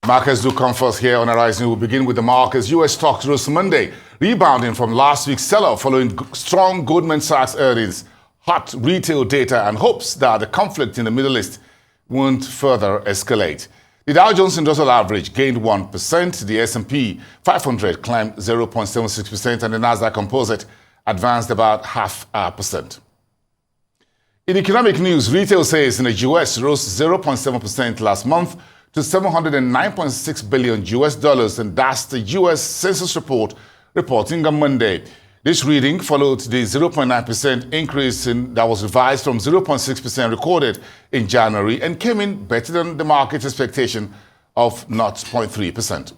Markets do come first here on Horizon. We'll begin with the markets. U.S. stocks rose Monday, rebounding from last week's sell-off following strong Goldman Sachs earnings, hot retail data, and hopes that the conflict in the Middle East won't further escalate. The Dow Jones Industrial Average gained 1%, the S&P 500 climbed 0.76%, and the Nasdaq Composite advanced about 0.5%. In economic news, retail sales in the U.S. rose 0.7% last month to $709.6 billion, and that's the U.S. Census report reporting on Monday. This reading followed the 0.9% increase that was revised from 0.6% recorded in January and came in better than the market's expectation of 0.3%.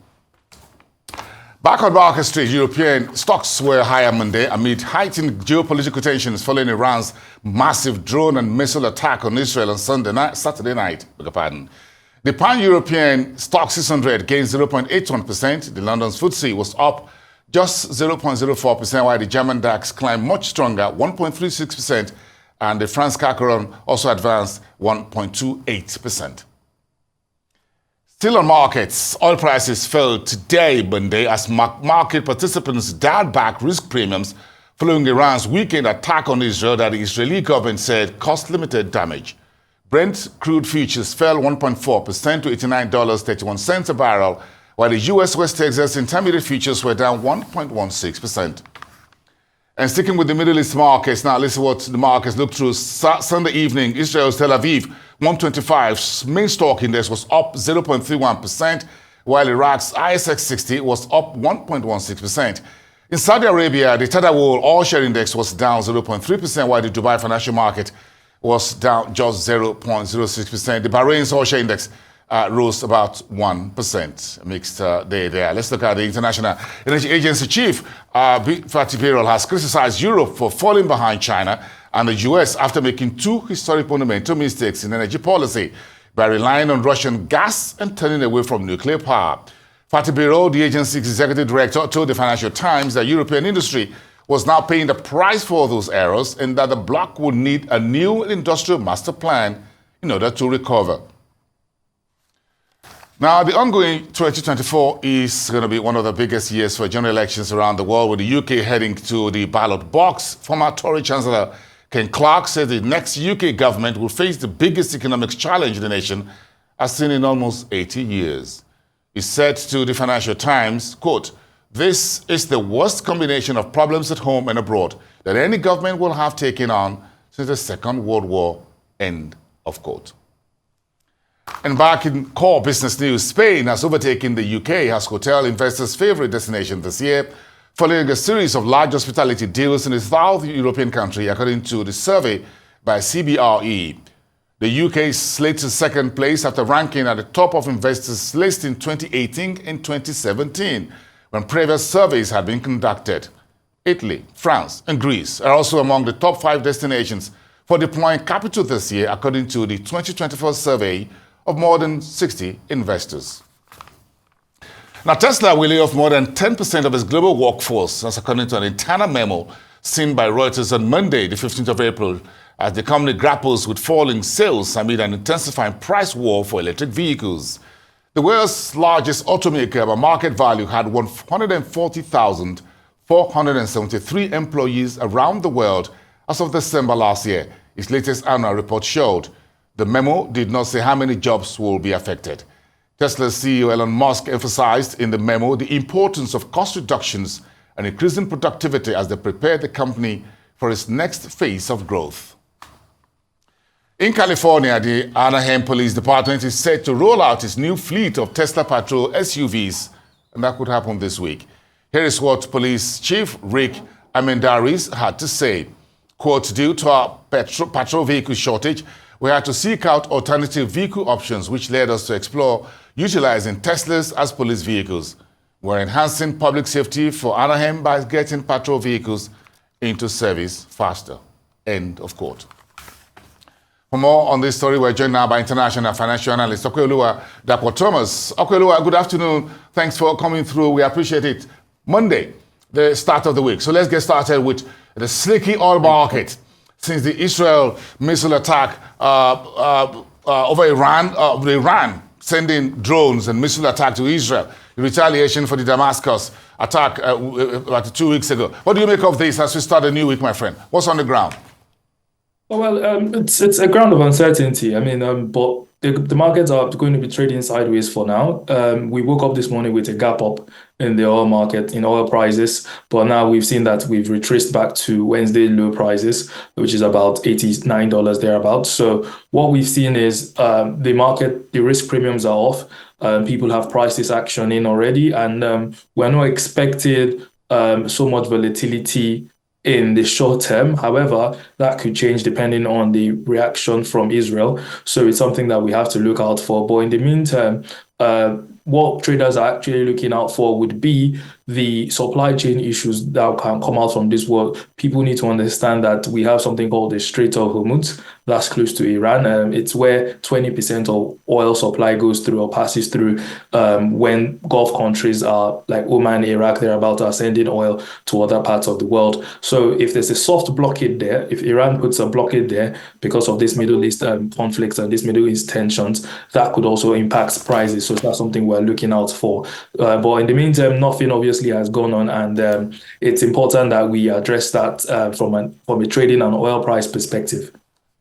Back on Market Street, European stocks were higher Monday amid heightened geopolitical tensions following Iran's massive drone and missile attack on Israel on Saturday night. The pan-European stock 600 gained 0.81%. The London's FTSE was up just 0.04%, while the German DAX climbed much stronger, 1.36%, and the France CAC also advanced 1.28%. Still on markets, oil prices fell today, Monday, as market participants dialed back risk premiums following Iran's weekend attack on Israel that the Israeli government said caused limited damage. Brent crude futures fell 1.4% to $89.31 a barrel, while the U.S. West Texas Intermediate futures were down 1.16%. And sticking with the Middle East markets, now listen what the markets looked through. Sunday evening, Israel's Tel Aviv 125's main stock index was up 0.31%, while Iraq's ISX 60 was up 1.16%. In Saudi Arabia, the Tadawul all-share index was down 0.3%, while the Dubai financial market was down just 0.06%. The Bahrain's all-share index rose about 1%. Mixed day there. Let's look at the International Energy Agency chief. Fatih Birol has criticized Europe for falling behind China and the U.S. after making two historic monumental mistakes in energy policy by relying on Russian gas and turning away from nuclear power. Fatih Birol, the agency's executive director, told the Financial Times that European industry was now paying the price for those errors and that the bloc would need a new industrial master plan in order to recover. Now, the ongoing 2024 is going to be one of the biggest years for general elections around the world, with the UK heading to the ballot box. Former Tory Chancellor Ken Clarke said the next UK government will face the biggest economic challenge the nation has seen in almost 80 years. He said to the Financial Times, quote, "This is the worst combination of problems at home and abroad that any government will have taken on since the Second World War," end of quote. And back in core business news, Spain has overtaken the UK as hotel investors' favorite destination this year, following a series of large hospitality deals in the South European country, according to the survey by CBRE. The UK slid to second place after ranking at the top of investors' list in 2018 and 2017, when previous surveys had been conducted. Italy, France, and Greece are also among the top 5 destinations for deploying capital this year, according to the 2024 survey of more than 60 investors. Now, Tesla will lay off more than 10% of its global workforce, that's according to an internal memo seen by Reuters on Monday, the 15th of April, as the company grapples with falling sales amid an intensifying price war for electric vehicles. The world's largest automaker by market value had 140,473 employees around the world as of December last year. Its latest annual report showed. The memo did not say how many jobs will be affected. Tesla's CEO Elon Musk emphasized in the memo the importance of cost reductions and increasing productivity as they prepare the company for its next phase of growth. In California, the Anaheim Police Department is set to roll out its new fleet of Tesla Patrol SUVs, and that could happen this week. Here is what Police Chief Rick Armendariz had to say. Quote, "Due to our patrol vehicle shortage, we had to seek out alternative vehicle options, which led us to explore utilizing Teslas as police vehicles. We're enhancing public safety for Anaheim by getting patrol vehicles into service faster," end of quote. For more on this story, we're joined now by international financial analyst Opeoluwa Dapo Thomas. Opeoluwa, good afternoon. Thanks for coming through. We appreciate it. Monday, the start of the week. So let's get started with the slicky oil market. Since the Israel missile attack, over Iran sending drones and missile attack to Israel in retaliation for the Damascus attack about 2 weeks ago. What do you make of this as we start a new week, my friend? What's on the ground? Well, it's a ground of uncertainty. I mean, but the markets are going to be trading sideways for now. We woke up this morning with a gap up in the oil market, in oil prices, but now we've seen that we've retraced back to Wednesday low prices, which is about $89 thereabouts. So what we've seen is the market, the risk premiums are off. People have priced this action in already, and we're not expected so much volatility in the short term. However, that could change depending on the reaction from Israel. So it's something that we have to look out for. But in the meantime, what traders are actually looking out for would be the supply chain issues that can come out from this world. People need to understand that we have something called the Strait of Hormuz that's close to Iran. It's where 20% of oil supply goes through or passes through when Gulf countries are like Oman, Iraq, they're about to send in oil to other parts of the world. So if there's a soft blockade there, if Iran puts a blockade there because of this Middle East conflicts and this Middle East tensions, that could also impact prices. So that's something we're looking out for. But in the meantime, nothing obviously has gone on, and it's important that we address that from a trading and oil price perspective.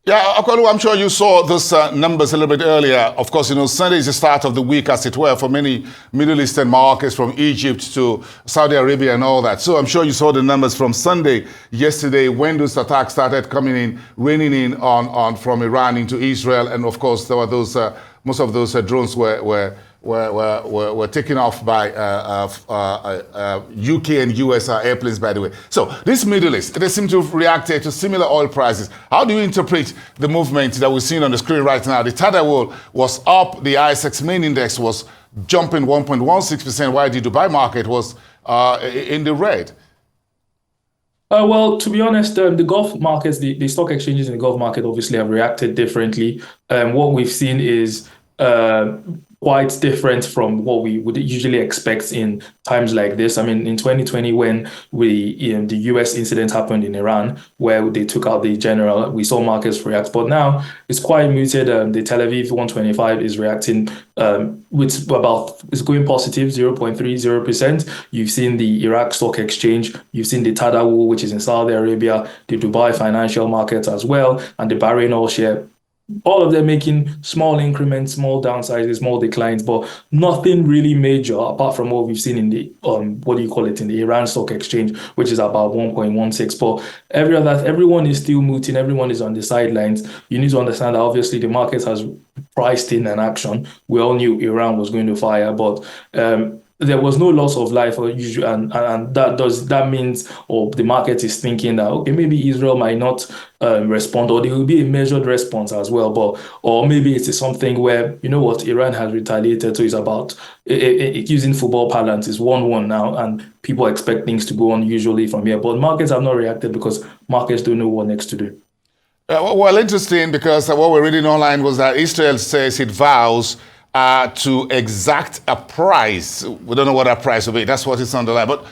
Yeah, Opeoluwa, I'm sure you saw those numbers a little bit earlier. Of course, Sunday is the start of the week, as it were, for many Middle Eastern markets, from Egypt to Saudi Arabia and all that. So I'm sure you saw the numbers from Sunday, yesterday, when those attacks started coming in, raining in on from Iran into Israel. And of course, there were those, most of those drones were taken off by UK and US airplanes, by the way. So this Middle East, they seem to have reacted to similar oil prices. How do you interpret the movement that we're seeing on the screen right now? The Tadawul was up, the ISX main index was jumping 1.16%, while the Dubai market was in the red. Well, to be honest, the Gulf markets, the stock exchanges in the Gulf market obviously have reacted differently. What we've seen is quite different from what we would usually expect in times like this. I mean, in 2020, when the US incident happened in Iran, where they took out the general, we saw markets react. But now it's quite muted. The Tel Aviv 125 is reacting it's going positive 0.30%. You've seen the Iraq Stock Exchange, you've seen the Tadawul, which is in Saudi Arabia, the Dubai financial markets as well, and the Bahrain oil share. All of them making small increments, small downsizes, small declines, but nothing really major apart from what we've seen in the in the Iran Stock Exchange, which is about 1.16. But everyone is still mooting, everyone is on the sidelines. You need to understand that obviously the market has priced in an action. We all knew Iran was going to fire, but there was no loss of life, and that means, or the market is thinking that okay, maybe Israel might not respond, or there will be a measured response as well, or maybe it is something where Iran has retaliated, so it's about using football parlance, is 1-1 now, and people expect things to go on usually from here. But markets have not reacted because markets don't know what next to do. Well, interesting, because what we're reading online was that Israel says it vows to exact a price. We don't know what that price will be. That's what it's underlined. But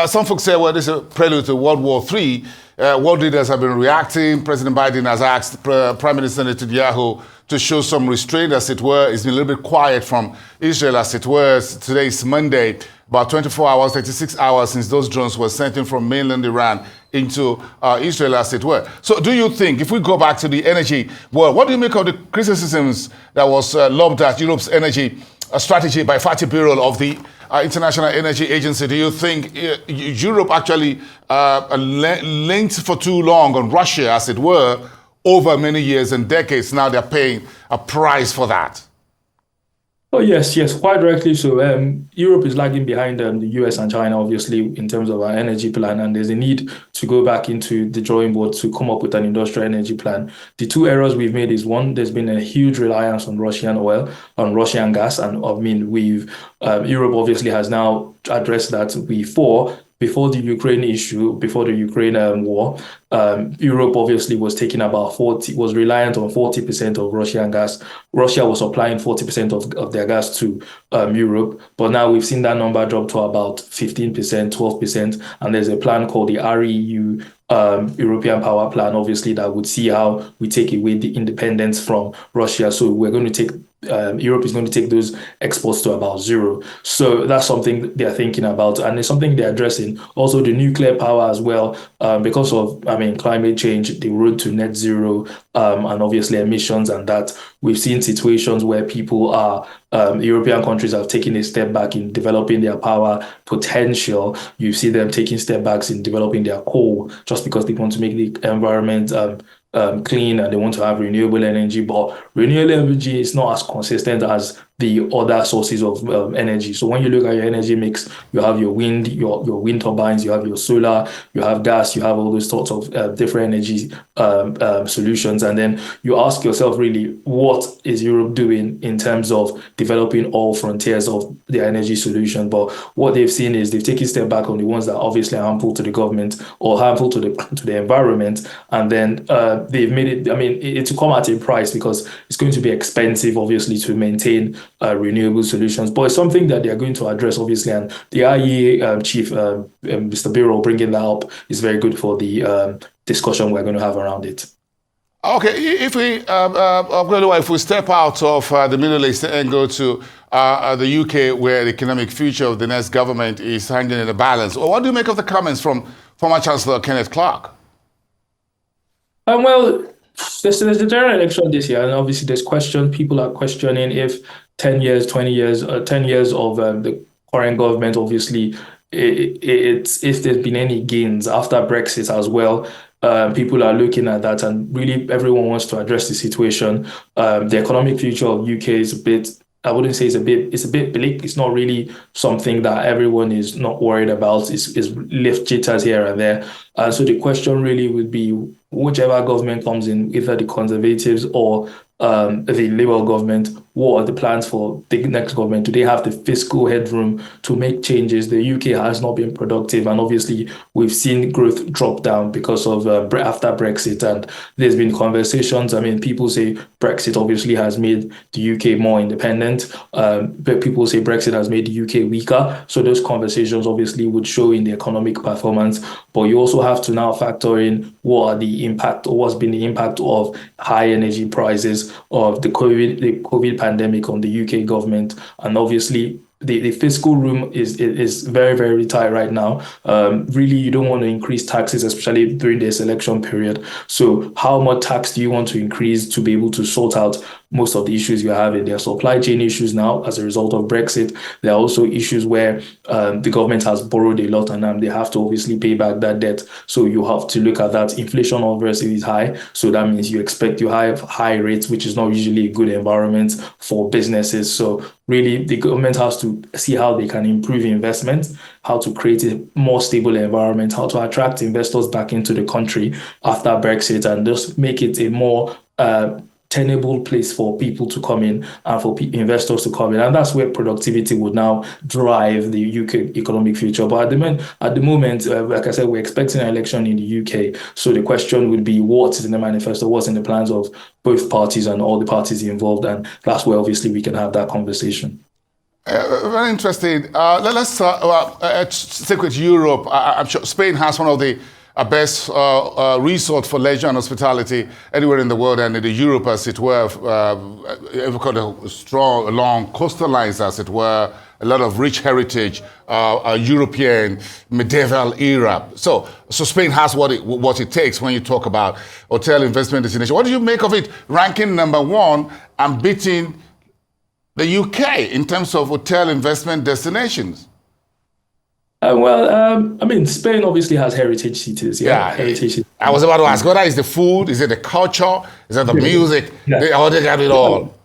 some folks say, well, this is a prelude to World War III. World leaders have been reacting. President Biden has asked Prime Minister Netanyahu to show some restraint, as it were. It's been a little bit quiet from Israel, as it were. Today is Monday, about 24 hours, 36 hours since those drones were sent in from mainland Iran into Israel, as it were. So do you think, if we go back to the energy world, what do you make of the criticisms that was lobbed at Europe's energy strategy by Fatih Birol of the International Energy Agency? Do you think Europe actually linked for too long on Russia, as it were, over many years and decades? Now they're paying a price for that. Oh, yes, quite rightly so. Europe is lagging behind the US and China, obviously, in terms of our energy plan, and there's a need to go back into the drawing board to come up with an industrial energy plan. The two errors we've made is, one, there's been a huge reliance on Russian oil, on Russian gas, and I mean, Europe obviously has now addressed that before the Ukraine issue, before the Ukraine war. Europe obviously was reliant on 40% of Russian gas. Russia was supplying 40% of their gas to Europe, but now we've seen that number drop to about 15%, 12%, and there's a plan called the REU European power plan, obviously, that would see how we take away the independence from Russia. So we're going to take Europe is going to take those exports to about zero. So that's something they're thinking about, and it's something they're addressing. Also, the nuclear power as well, because of, climate change, the road to net zero, and obviously emissions, and that we've seen situations where people are European countries have taken a step back in developing their power potential. You see them taking step backs in developing their coal just because they want to make the environment clean, and they want to have renewable energy. But renewable energy is not as consistent as the other sources of energy. So when you look at your energy mix, you have your wind, your wind turbines, you have your solar, you have gas, you have all those sorts of different energy solutions. And then you ask yourself, really, what is Europe doing in terms of developing all frontiers of their energy solution? But what they've seen is they've taken a step back on the ones that are obviously harmful to the government or harmful to the environment, and then they've made it. It to come at a price, because it's going to be expensive, obviously, to maintain renewable solutions. But it's something that they are going to address, obviously, and the IEA chief, Mr. Biro, bringing that up is very good for the discussion we're going to have around it. Okay, if we step out of the Middle East and go to the UK, where the economic future of the next government is hanging in the balance, what do you make of the comments from former Chancellor Kenneth Clark? Well, there's the general election this year, and obviously there's questions. People are questioning if 10 years, 20 years, 10 years of the current government, obviously, it's if there's been any gains after Brexit as well. People are looking at that, and really everyone wants to address the situation. The economic future of UK is a bit, I wouldn't say it's a bit bleak. It's not really something that everyone is not worried about. It's lift jitters here and there. So the question really would be, whichever government comes in, either the Conservatives or the Labour government, what are the plans for the next government? Do they have the fiscal headroom to make changes? The UK has not been productive, and obviously we've seen growth drop down because of after Brexit, and there's been conversations. People say Brexit obviously has made the UK more independent, but people say Brexit has made the UK weaker. So those conversations obviously would show in the economic performance, but you also have to now factor in what are the impact, or what's been the impact of high energy prices, of the COVID pandemic on the UK government. And obviously the fiscal room is very, very tight right now. Really, you don't want to increase taxes, especially during this election period. So how much tax do you want to increase to be able to sort out most of the issues you have? There are supply chain issues now as a result of Brexit. There are also issues where the government has borrowed a lot, and they have to obviously pay back that debt. So you have to look at that. Inflation obviously is high. So that means you expect you have high rates, which is not usually a good environment for businesses. So really, the government has to see how they can improve investment, how to create a more stable environment, how to attract investors back into the country after Brexit, and just make it a more tenable place for people to come in and for investors to come in. And that's where productivity would now drive the UK economic future. But at the moment, like I said, we're expecting an election in the UK. So the question would be, what's in the manifesto, what's in the plans of both parties and all the parties involved? And that's where obviously we can have that conversation. Very interesting. Let's stick with Europe. I'm sure Spain has one of the best resort for leisure and hospitality anywhere in the world, and in the Europe, as it were, we've got a strong, long coastal lines, as it were, a lot of rich heritage, a European medieval era. So Spain has what it takes when you talk about hotel investment destination. What do you make of it ranking number one and beating the UK in terms of hotel investment destinations? Spain obviously has heritage cities. Heritage cities. I was about to ask, whether it's the food, is it the culture, is it the music? Or they got it all?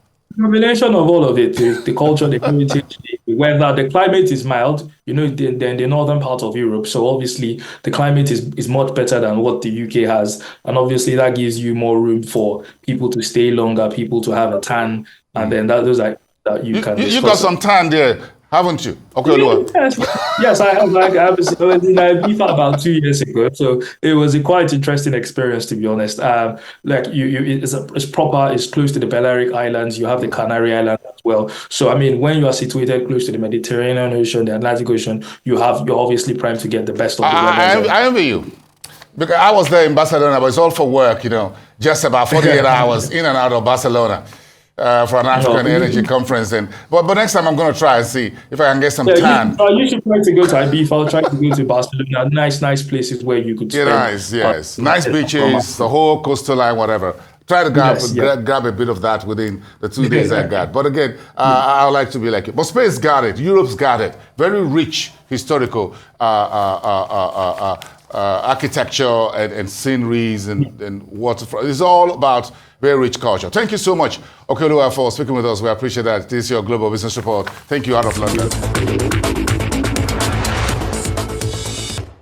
Combination of all of it, the culture, the heritage, the weather. The climate is mild, than the northern part of Europe. So obviously the climate is much better than what the UK has. And obviously that gives you more room for people to stay longer, people to have a tan. And then those are that you can discuss. You got some tan there, haven't you? Opeoluwa. Yes, I have. I was in Ibiza about 2 years ago, so it was a quite interesting experience, to be honest. It's proper. It's close to the Balearic Islands. You have the Canary Islands as well. So when you are situated close to the Mediterranean Ocean, the Atlantic Ocean, you're obviously primed to get the best of the weather. I envy you. Because I was there in Barcelona, but it's all for work, just about 48 hours in and out of Barcelona for an African energy conference. But next time I'm going to try and see if I can get some tan. You should try to go to Ibiza, try to go to Barcelona. Nice places where you could spend. Nice, yes. Nice beaches, the whole coastal line, whatever. Try to grab a bit of that within the 2 days I got. But again, I would like to be like it. But Spain's got it. Europe's got it. Very rich historical architecture and sceneries and waterfront. It's all about very rich culture. Thank you so much, Opeoluwa, for speaking with us. We appreciate that. This is your Global Business Report. Thank you out of London.